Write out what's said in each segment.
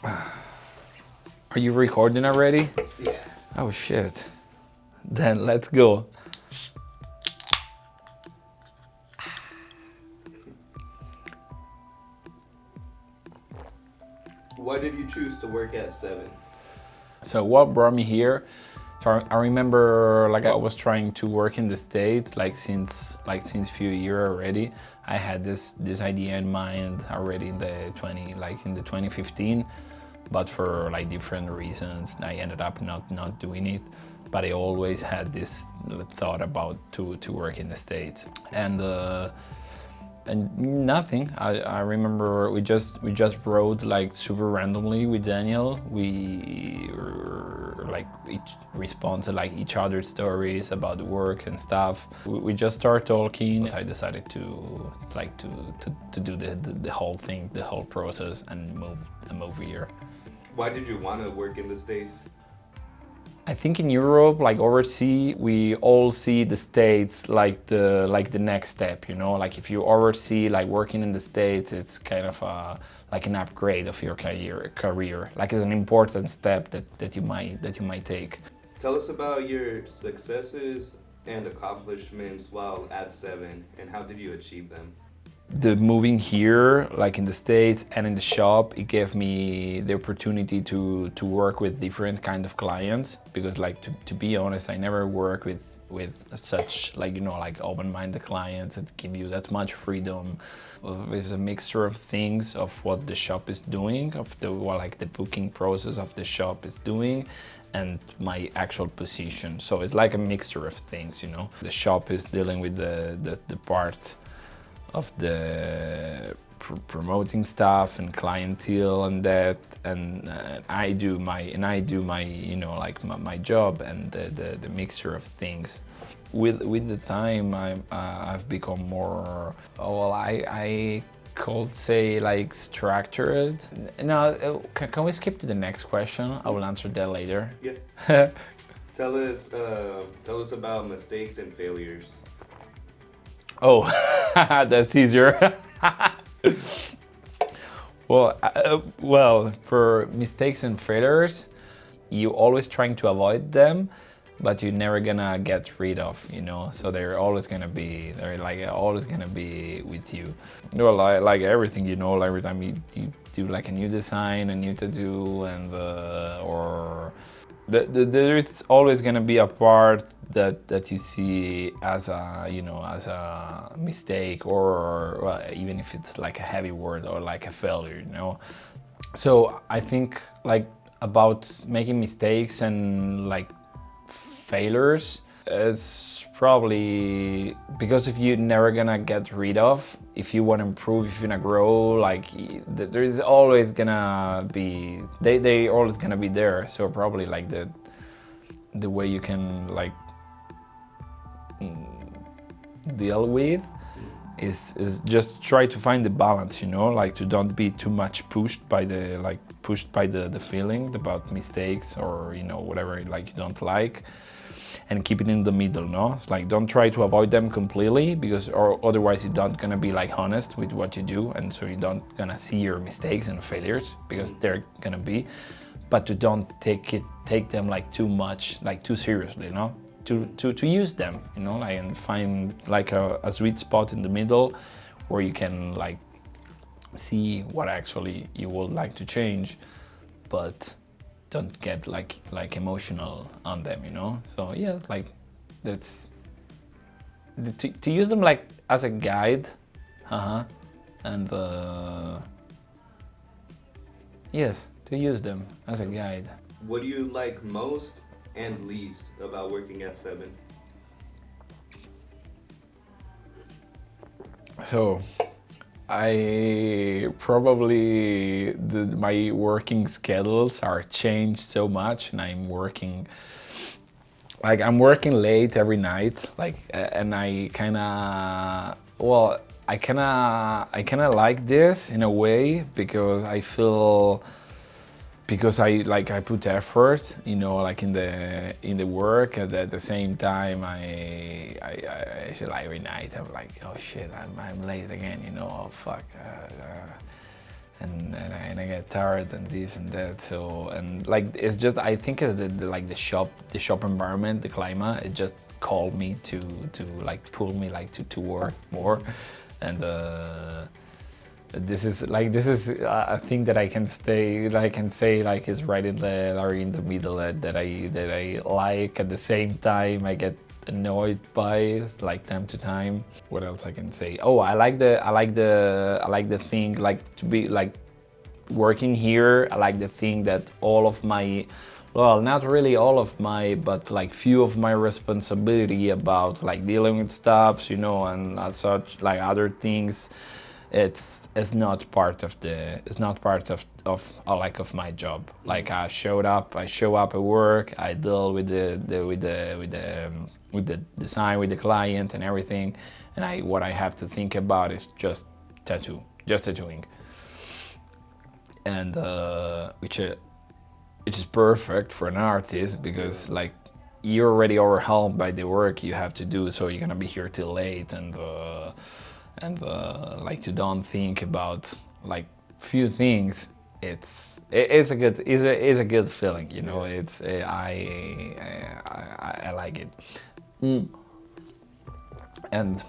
Are you recording already? Yeah. Oh shit. Then let's go. Why did you choose to work at 7? So what brought me here? So I remember like I was trying to work in the States since few years already. I had this idea in mind already in the 2015, but for like different reasons I ended up not doing it. But I always had this thought about to work in the States. And nothing. I remember we just wrote like super randomly with Daniel. We like each responded like each other's stories about the work and stuff. We just started talking. I decided to do the whole thing, the whole process, and move here. Why did you want to work in the States? I think in Europe, like overseas, we all see the States like the next step, you know. Like if you oversee like working in the States, it's kind of like an upgrade of your career. Like it's an important step that you might take. Tell us about your successes and accomplishments while at 7, and how did you achieve them? The moving here, like in the States and in the shop, it gave me the opportunity to work with different kind of clients, because like to be honest, I never worked with such like, you know, like open-minded clients that give you that much freedom. It's a mixture of things of what the shop is doing, of the like the booking process of the shop is doing, and my actual position. So it's like a mixture of things, you know. The shop is dealing with the part of the promoting stuff and clientele and that, and I do my you know like my job and the mixture of things. With the time I've become more, well, I could say like structured. No, can we skip to the next question? I will answer that later. Yeah. Tell us about mistakes and failures. Oh, that's easier. Well, for mistakes and failures, you always trying to avoid them, but you're never gonna get rid of, you know. So they're always gonna be with you. Well, like everything, you know. Every time you do like a new design, a new tattoo, and or there is always gonna be a part that you see as a, you know, as a mistake, or well, even if it's like a heavy word or like a failure, you know. So I think like about making mistakes and like failures, it's probably because if you're never gonna get rid of, if you want to improve, if you want to grow, like there is always gonna be, they always gonna be there. So probably like the way you can like deal with is just try to find the balance, you know, like to don't be too much pushed by the feeling about mistakes, or you know whatever like you don't like, and keep it in the middle, no? Like don't try to avoid them completely, because or otherwise you're not gonna be like honest with what you do, and so you don't gonna see your mistakes and failures, because they're gonna be, but to don't take them like too much, like too seriously, you know? To use them, you know, like, and find like a sweet spot in the middle where you can like see what actually you would like to change, but don't get like emotional on them, you know. So yeah, like that's to use them like as a guide, and yes, to use them as a guide. What do you like most and least about working at 7? So I probably my working schedules are changed so much, and I'm working late every night, like, and I kind of, well, I kind of like this in a way, because I feel, because I put effort, you know, like in the work, and at the same time I feel like every night I'm like, oh shit, I'm late again, you know, oh fuck, and I get tired and this and that. So and like it's just I think it's the shop environment, the climate. It just called me to like pull me like to work more, and this is a thing that I can stay that I can say like is right in the middle that I like. At the same time, I get annoyed by like time to time. What else I can say? Oh, I like the thing like to be like working here. I like the thing that all of my, well, not really all of my, but like few of my responsibility about like dealing with stuff, you know, and such like other things. It's not part of like of my job. Like I show up at work. I deal with the design with the client and everything, and what I have to think about is just tattooing, and which is perfect for an artist because like you're already overwhelmed by the work you have to do, so you're gonna be here till late, and like you don't think about like few things. It's a good feeling, you know. It's I like it. And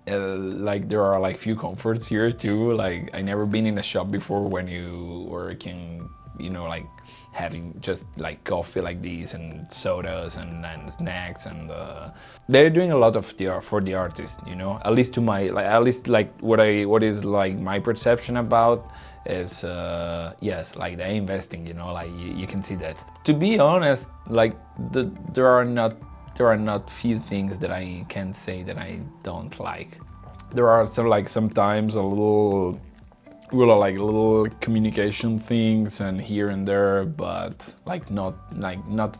like there are like few comforts here too. Like I never been in a shop before when you working, you know, like having just like coffee like these and sodas and snacks, and they're doing a lot of the art for the artist, you know. At least to my like what is like my perception about is yes, like they're investing, you know, like you can see that. To be honest, like there are not few things that I can say that I don't like. There are sometimes a little communication things and here and there, but not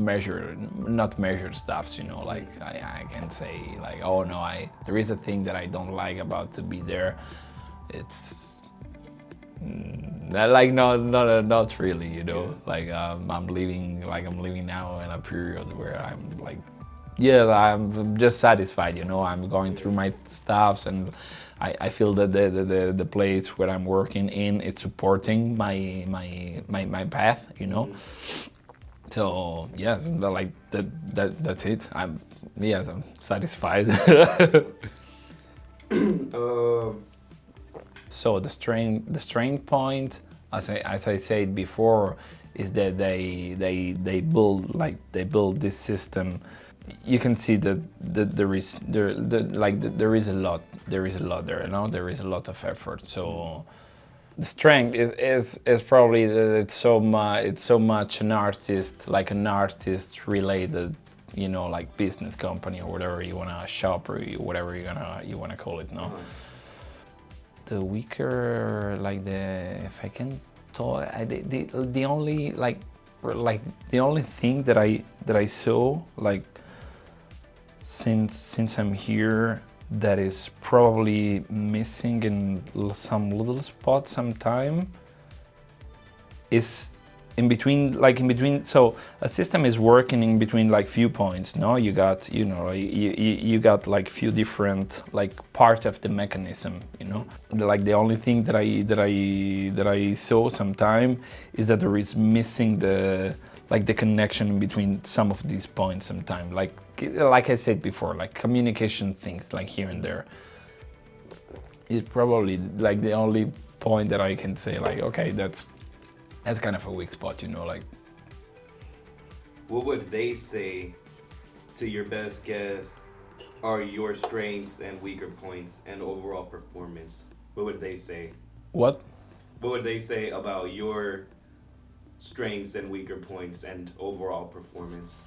measured stuffs, you know. Like I can say like, oh no, there is a thing that I don't like about to be there. It's not really, you know. Yeah. Like I'm living now in a period where I'm like, yeah, I'm just satisfied, you know. I'm going through my stuffs, and I feel that the place where I'm working in, it's supporting my path, you know. So yeah, like that's it. I'm satisfied. So the strength point, as I said before, is that they build this system. You can see that there is a lot there, you know. There is a lot of effort. So the strength is probably that it's so much an artist related, you know, like business company or whatever you wanna shop or whatever you wanna call it, no. The weaker, like if I can talk, the only the only thing that I saw like since I'm here that is probably missing in some little spot sometime is in between. So a system is working in between like few points, no. You got, you know, you got like few different like part of the mechanism, you know. Like the only thing that I saw sometime is that there is missing the connection in between some of these points sometime. Like I said before, like communication things like here and there is probably like the only point that I can say like, okay, that's kind of a weak spot, you know. Like, what would they say, to your best guess, are your strengths and weaker points and overall performance? What would they say? What would they say about your strengths and weaker points and overall performance?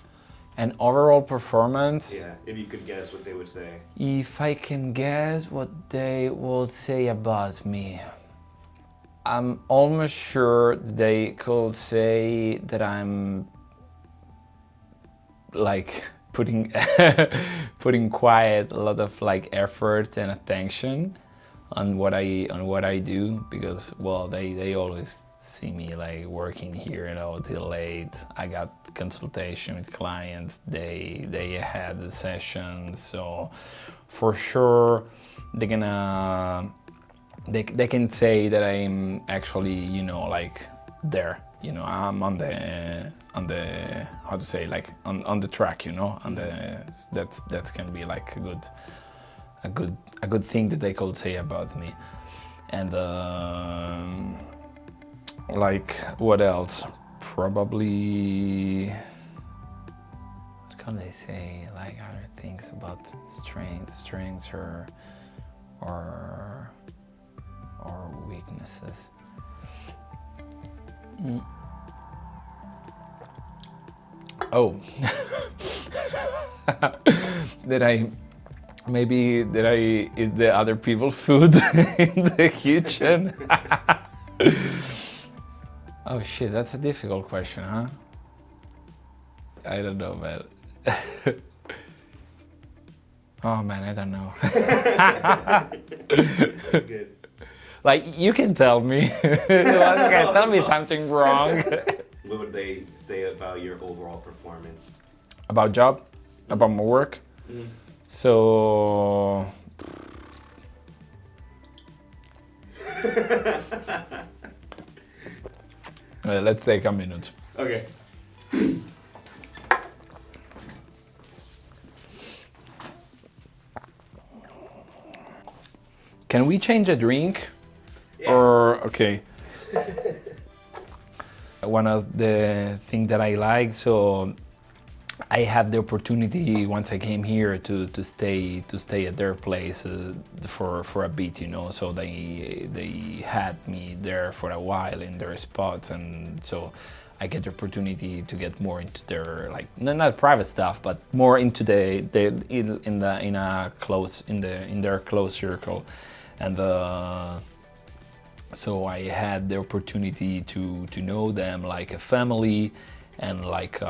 And overall performance? Yeah, if you could guess what they would say. If I can guess what they will say about me, I'm almost sure they could say that I'm like putting quite a lot of like effort and attention on what I do, because well, they always see me like working here, you know, till late. I got consultation with clients, they had the sessions, so for sure they're gonna they can say that I'm actually, you know, like there, you know, I'm on the how to say, like on the track, you know, on the that can be like a good thing that they could say about me. And like what else? Probably what can they say? Like other things about strengths or weaknesses. Oh, that I eat the other people's food in the kitchen. Oh shit, that's a difficult question, huh? I don't know, man. Oh man, I don't know. That's good. Like, you can tell me. Okay, tell me something wrong. What would they say about your overall performance? About job? About my work? Mm. So... let's take a minute. Okay. Can we change a drink? Yeah. Or, okay. One of the things that I like, so I had the opportunity once I came here to stay at their place for a bit, you know. So they had me there for a while in their spot, and so I get the opportunity to get more into their, like, not private stuff, but more into in their close circle, and so I had the opportunity to know them like a family and like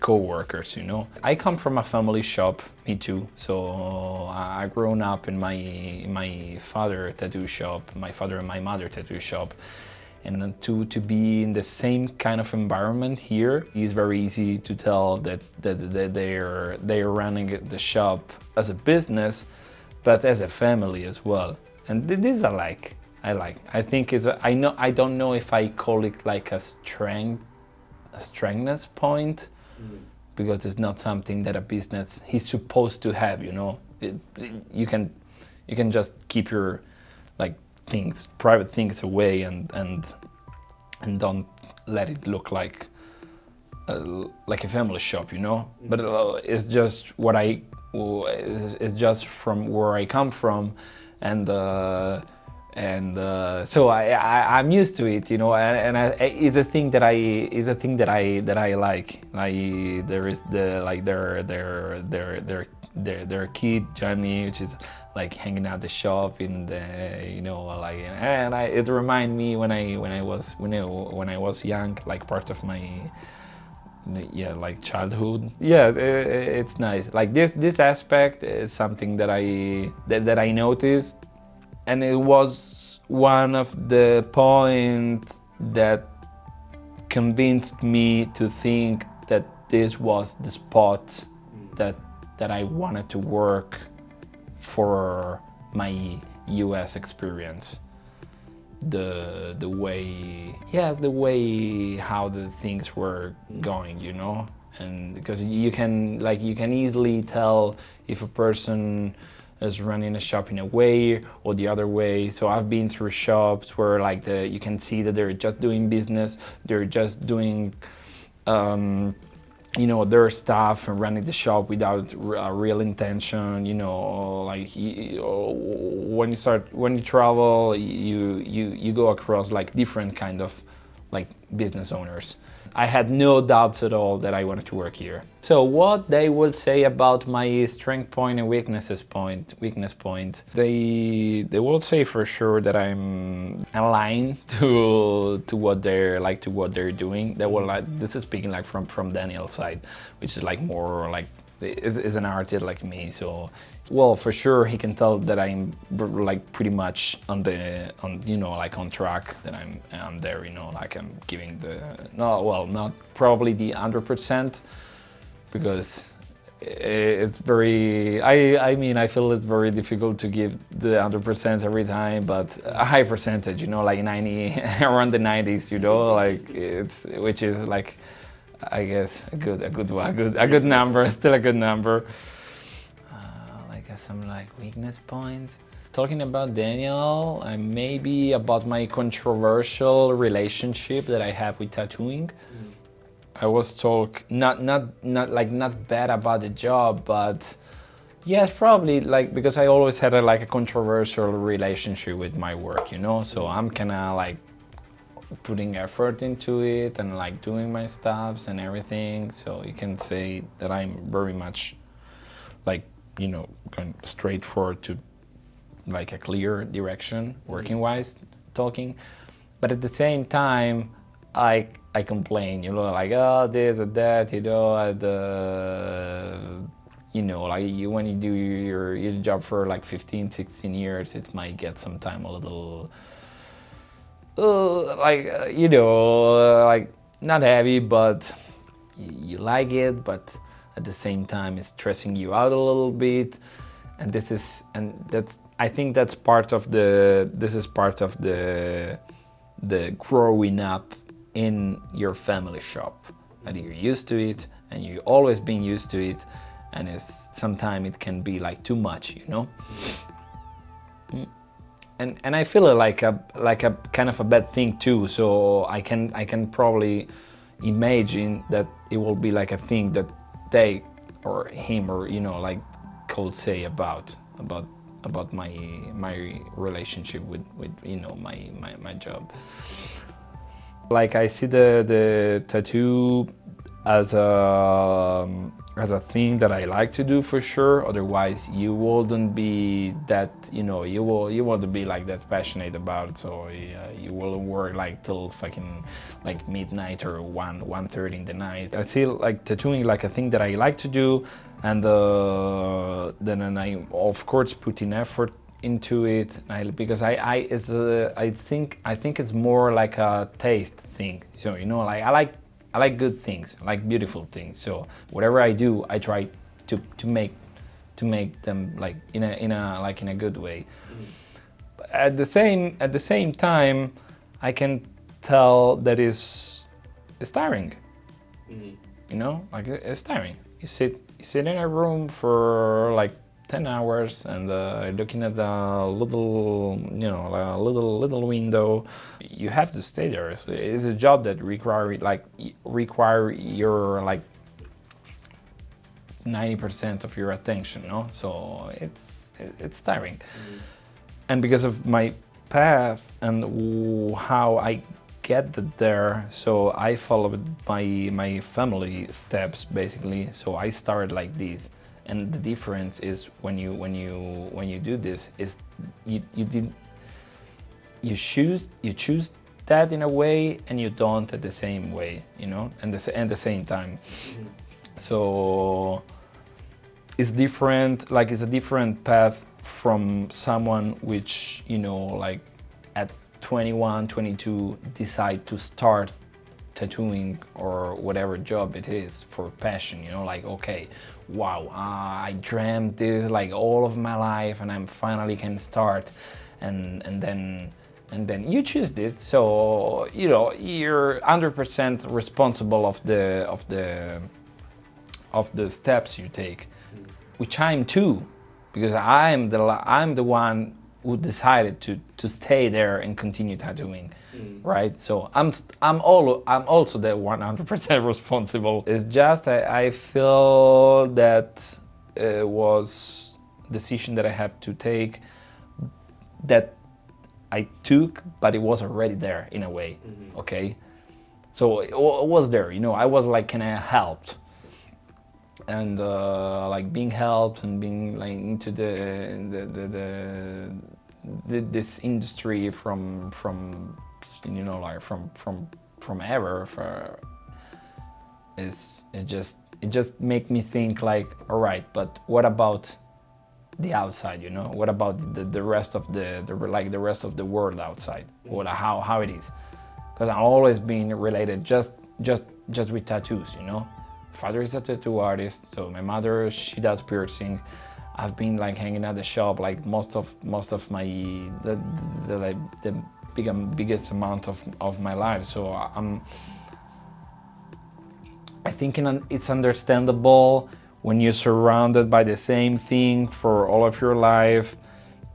co-workers, you know. I come from a family shop, me too. So I grown up in my father tattoo shop, my father and my mother tattoo shop, and to be in the same kind of environment here is very easy to tell that they're running the shop as a business, but as a family as well. And this I like. I think it's I don't know if I call it like a strengthness point, because it's not something that a business is supposed to have, you know. You can just keep your like private things away and don't let it look like a family shop, you know. But it's just it's just from where I come from, and so I'm used to it, you know, and it's a thing that I like. Like there is their kid Johnny, which is like hanging out the shop in the, you know, like, and it reminds me when I was young, like part of my like childhood. Yeah, it's nice. Like this aspect is something that I noticed. And it was one of the points that convinced me to think that this was the spot that I wanted to work for my US experience. The way how the things were going, you know, and because you can easily tell if a person is running a shop in a way or the other way. So I've been through shops where like you can see that they're just doing business, they're just doing you know, their stuff and running the shop without a real intention, you know. Like when you travel, you go across like different kind of like business owners. I had no doubts at all that I wanted to work here. So what they will say about my strength point and weakness point, they will say for sure that I'm aligned to what they're doing. They will like, this is speaking like from Daniel's side, which is like more like is an artist like me. So well, for sure he can tell that I'm like pretty much on you know, like on track, that I'm there, you know, like I'm giving not probably the 100%, because it's very, I mean, I feel it's very difficult to give the 100% every time, but a high percentage, you know, like 90, around the 90s, you know, like it's, which is like, I guess a good number, still a good number. I guess some like weakness points. Talking about Daniel, maybe about my controversial relationship that I have with tattooing. I was talk not bad about the job, but yes, probably like because I always had a controversial relationship with my work, you know. So I'm kind of like putting effort into it and like doing my stuffs and everything. So you can say that I'm very much like, you know, going straight forward to like a clear direction working wise talking, but at the same time I complain, you know, like, oh, this or that, you know, you know, like when you do your job for like 15-16 years, it might get sometime a little you know, like not heavy, but you like it, but at the same time it's stressing you out a little bit. And that's I think that's part of the growing up in your family shop, and you're used to it and you always been used to it, and it's sometimes it can be like too much, you know. And I feel it like a kind of a bad thing too, so I can probably imagine that it will be like a thing that they or him or, you know, like could say about my relationship with you know my job. Like I see the tattoo as a thing that I like to do for sure. Otherwise, you wouldn't be that, you know, you wouldn't be like that passionate about it. So you will work like till fucking like midnight or 1:30 in the night. I see like tattooing like a thing that I like to do, and then I of course put in effort into it. Because I think it's more like a taste thing. So, you know, like I like good things, I like beautiful things. So whatever I do, I try to make them like in a good way. But at the same time, I can tell that it's tiring. You know, like it's tiring. You sit in a room for like 10 hours and looking at the little, you know, a little window. You have to stay there. So it's a job that require your like 90% of your attention, no? So it's tiring. And because of my path and how I get there, so I followed my family steps basically. So I started like this. And the difference is when you do this is you choose that in a way, and you don't at the same way, you know, and the same time. So it's different, like it's a different path from someone which, you know, like at 21, 22 decide to start tattooing or whatever job it is for passion, you know, like, okay, wow, I dreamt this like all of my life and I'm finally can start, and then you choose this. So, you know, you're 100% responsible of the steps you take, which I'm too, because I'm the one who decided to stay there and continue tattooing, right? So I'm also the 100% responsible. It's just I feel that it was decision that I have to take, that I took, but it was already there in a way. Okay, so it was there, you know. I was like kind of helped, and like being helped and being like into this industry from you know, like from ever, it just make me think like, all right, but what about the outside, you know? What about the rest of the rest of the world outside? What how it is? Because I'm always being related just with tattoos, you know, father is a tattoo artist, so my mother, she does piercing. I've been like hanging at the shop like most of my the biggest amount of my life. So I think it's understandable when you're surrounded by the same thing for all of your life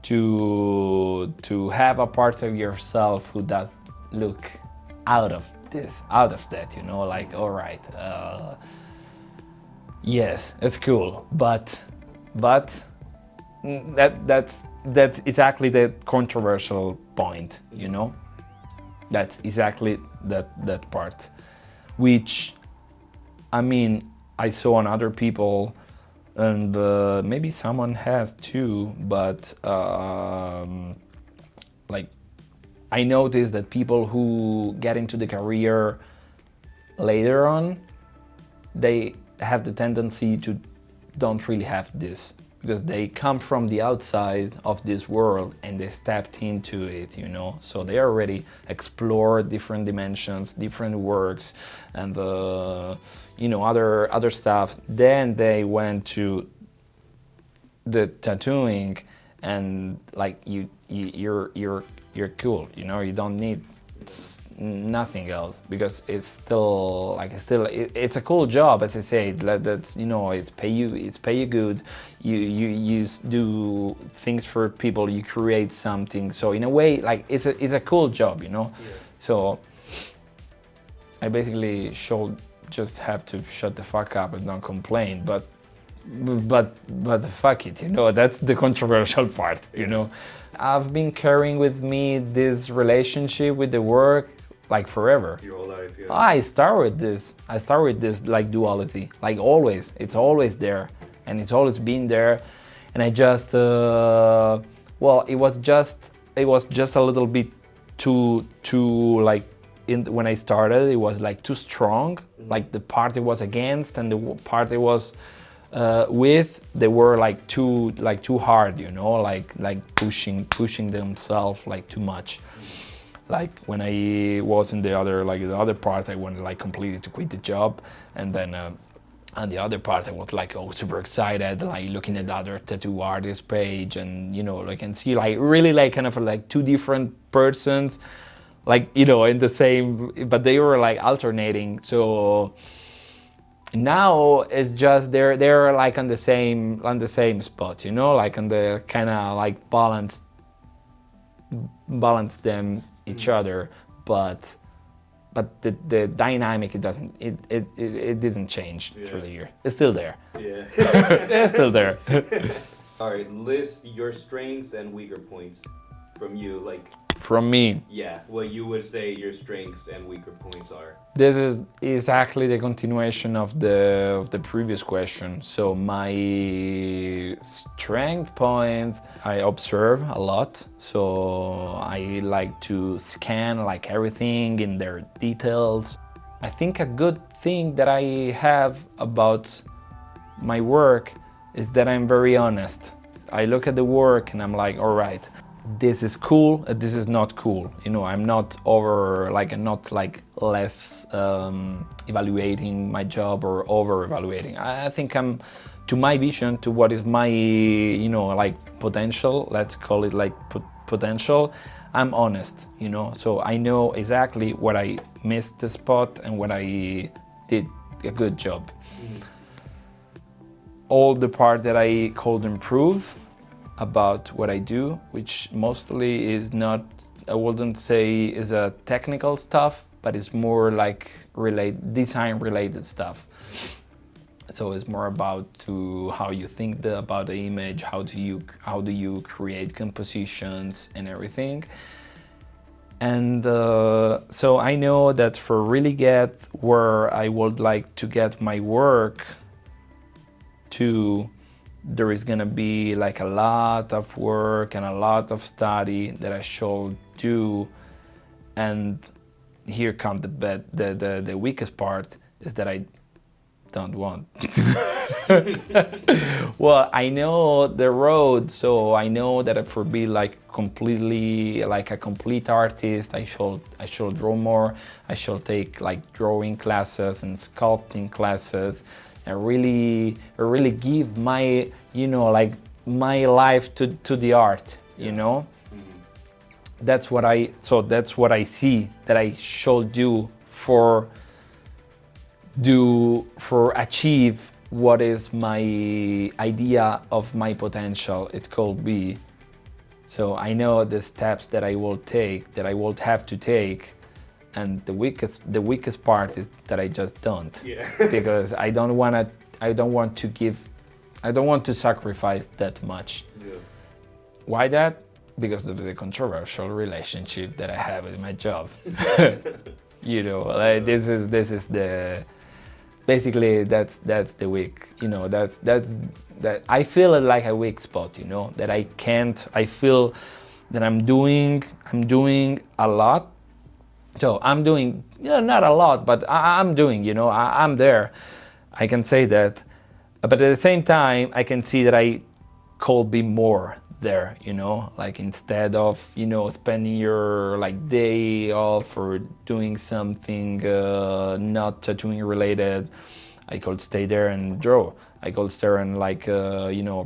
to have a part of yourself who does look out of that, you know, like, all right, yes, it's cool, but that's exactly the controversial point, you know. That's exactly that part, which, I mean, I saw on other people, and maybe someone has too, but like, I noticed that people who get into the career later on, they have the tendency to don't really have this, because they come from the outside of this world and they stepped into it, you know. So they already explored different dimensions, different works, and you know, other stuff. Then they went to the tattooing, and like you're cool, you know. You don't need nothing else, because it's still like it's a cool job, as I say. That's, you know, it's pay you good. You do things for people. You create something. So in a way, like it's a cool job, you know. Yeah. So I basically should just have to shut the fuck up and not complain. But fuck it, you know. That's the controversial part, you know. I've been carrying with me this relationship with the work like forever. Your whole life, yeah. I start with this like duality, like always. It's always there, and it's always been there. And I just well, it was just a little bit too like, when I started, it was like too strong. Mm-hmm. Like the part it was against and the part it was with, they were like too hard, you know, like pushing themselves like too much. Like when I was in the other part, I wanted like completely to quit the job, and then and the other part I was like, oh, super excited, like looking at the other tattoo artist page, and you know, like, and see like really like kind of like two different persons, like, you know, in the same, but they were like alternating. So now it's just they're like on the same spot, you know, like on the kind of like balance them each other, but the dynamic, it didn't change through the year. It's still there. Yeah. It's still there. All right, list your strengths and weaker points from you, like. From me. Yeah, what you would say your strengths and weaker points are. This is exactly the continuation of the previous question. So my strength point, I observe a lot. So I like to scan like everything in their details. I think a good thing that I have about my work is that I'm very honest. I look at the work and I'm like, all right, this is cool, this is not cool. You know, I'm not less evaluating my job or over evaluating. I think I'm, to my vision, to what is my, you know, like potential, let's call it like potential, I'm honest, you know. So I know exactly what I missed the spot and what I did a good job. Mm-hmm. All the part that I could improve about what I do, which mostly is not, I wouldn't say is a technical stuff, but it's more like design related stuff. So it's more about how you think about the image, how do you create compositions and everything. And so I know that for really get where I would like to get my work to, there is gonna be like a lot of work and a lot of study that I should do. And here comes the weakest part, is that I don't want. Well, I know the road, so I know that for be like completely like a complete artist, I should draw more. I should take like drawing classes and sculpting classes, and really give my like my life to the art. That's what I see that I should do for achieve what is my idea of my potential it could be. So I know the steps that I will take, that I will have to take, and the weakest part is that I just don't. Yeah. Because I don't want to sacrifice that much. Yeah. Why that? Because of the controversial relationship that I have with my job. Like this is the basically that's the weak. That I feel it like a weak spot. That I can't. I feel that I'm doing a lot. So I'm doing not a lot, but I'm doing. I'm there. I can say that, but at the same time, I can see that I could be more there, like instead of spending your like day off or doing something not tattooing related, I could stay there and draw. I could stay and like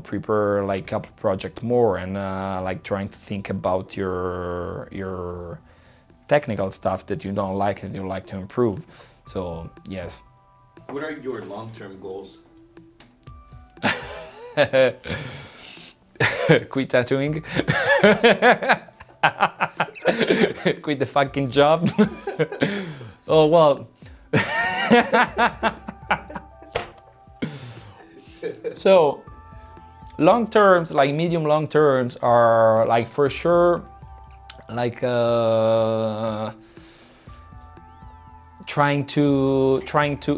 prepare like couple project more and like trying to think about your technical stuff that you don't like and you like to improve. So yes. What are your long-term goals? Quit tattooing. Quit the fucking job. Oh well. So long terms, like medium long terms, are like for sure like trying to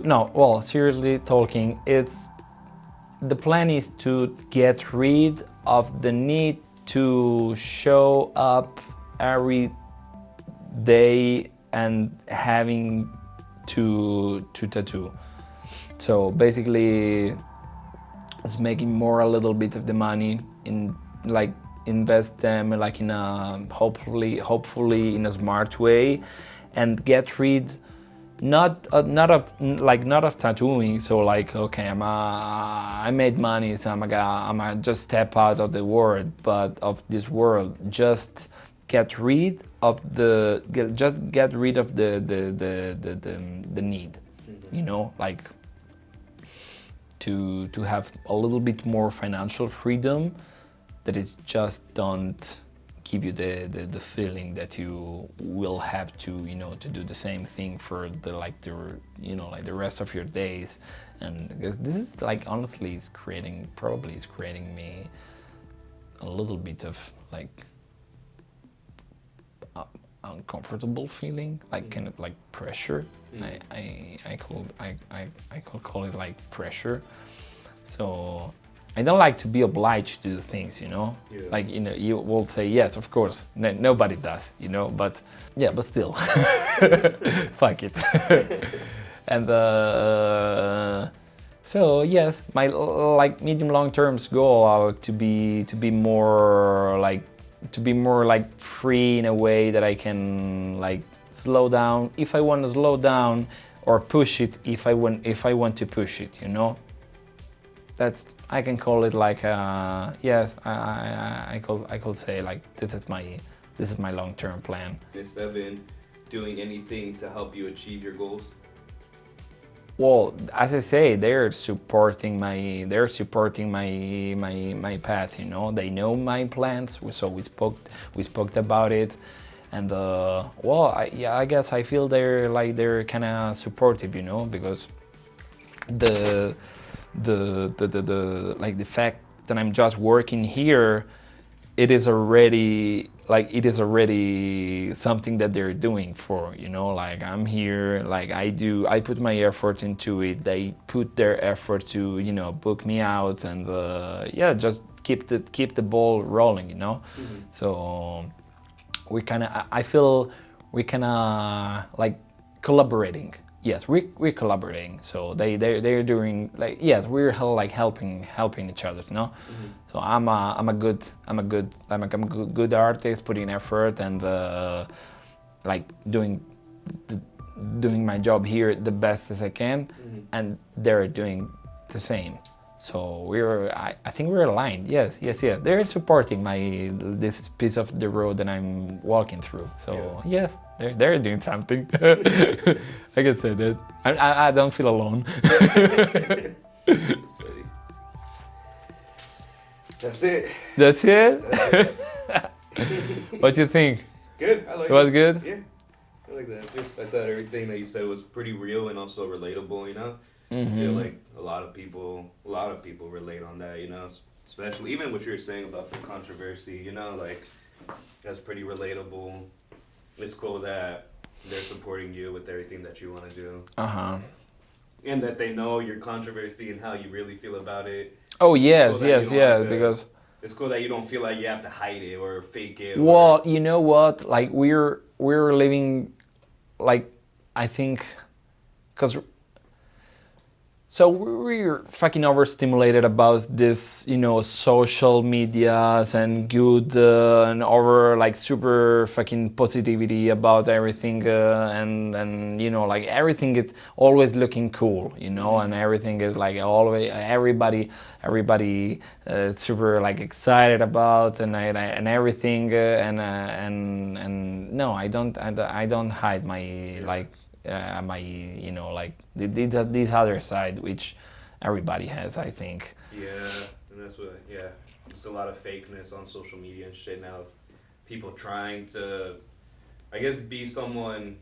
no, well, seriously talking, the plan is to get rid of the need to show up every day and having to tattoo. So basically it's making more a little bit of the money in like invest them like in a hopefully in a smart way and get rid not of tattooing. So like, okay, I made money, so I'm gonna just step out of the world, but of this world, just get rid of the need, like to have a little bit more financial freedom, that it just don't give you the feeling that you will have to to do the same thing for the rest of your days. And because this is like honestly is creating me a little bit of like uncomfortable feeling, like kind of like pressure. I could call it like pressure. So I don't like to be obliged to do things, Yeah. Like, you will say, yes, of course, nobody does, but yeah, but still, fuck it. And so yes, my like medium long terms goal are to be more like free in a way that I can like slow down if I want to slow down, or push it if I want to push it, That's, I can call it like yes, I could say like this is my long-term plan. Is Evan doing anything to help you achieve your goals? Well, as I say, they're supporting my path. They know my plans, so we spoke about it, and well, I guess I feel they're kind of supportive, because the like the fact that I'm just working here, it is already something that they're doing for, like I'm here, like I put my effort into it, they put their effort to book me out, and yeah, just keep the ball rolling, Mm-hmm. So I feel we kind of like collaborating yes, we're collaborating. So they're doing like, yes, we're like helping each other, no. So I'm a good artist, putting effort and like doing my job here the best as I can, and they're doing the same. So I think we're aligned. Yes. They're supporting this piece of the road that I'm walking through. So yes, they're doing something. I can say that. I don't feel alone. That's funny. That's it. That's it. That's What do you think? Good. I like It was good? Yeah. I like the answers. I thought everything that you said was pretty real and also relatable, you know? I feel like a lot of people relate on that, you know? Especially even what you were saying about the controversy, you know, like that's pretty relatable. It's cool that they're supporting you with everything that you want to do. And that they know your controversy and how you really feel about it. Oh It's yes, cool that you yes, don't yes. have to- Because It's cool that you don't feel like you have to hide it or fake it. well, you know what? Like we're living, like I think, because. So we're fucking overstimulated about this, you know, social medias and good and over like super fucking positivity about everything and you know, like everything is always looking cool, you know, and everything is like always everybody super like excited about and everything and no, I don't hide my like. My, you know, like this other side which everybody has, I think. Yeah, and that's what. Yeah, there's a lot of fakeness on social media and shit now. People trying to, I guess, be something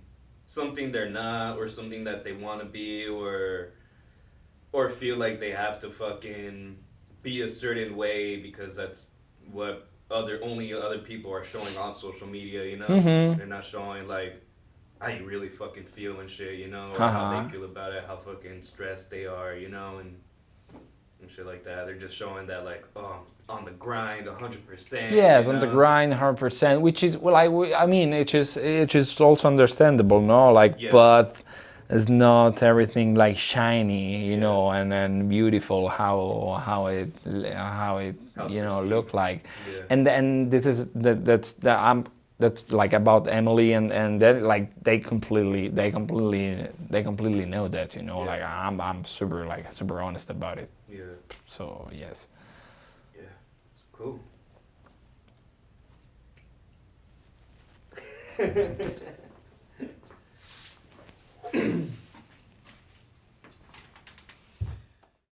they're not, or something that they want to be, or feel like they have to fucking be a certain way because that's what only other people are showing on social media. You know, they're not showing like how you really fucking feel and shit, you know, or how they feel about it, how fucking stressed they are, you know, and shit like that. They're just showing that like, oh, on the grind, 100%. Yes, you on the know? grind, 100%, which is well, I mean, it's just also understandable, no, like, Yeah. but it's not everything like shiny, you Yeah. know, and beautiful how it How it's you know perceived. look like, Yeah. and this is that's like about Emily and that like they completely know that, you know, Yeah. like I'm super honest about it. Yeah. So yes. Yeah. Cool.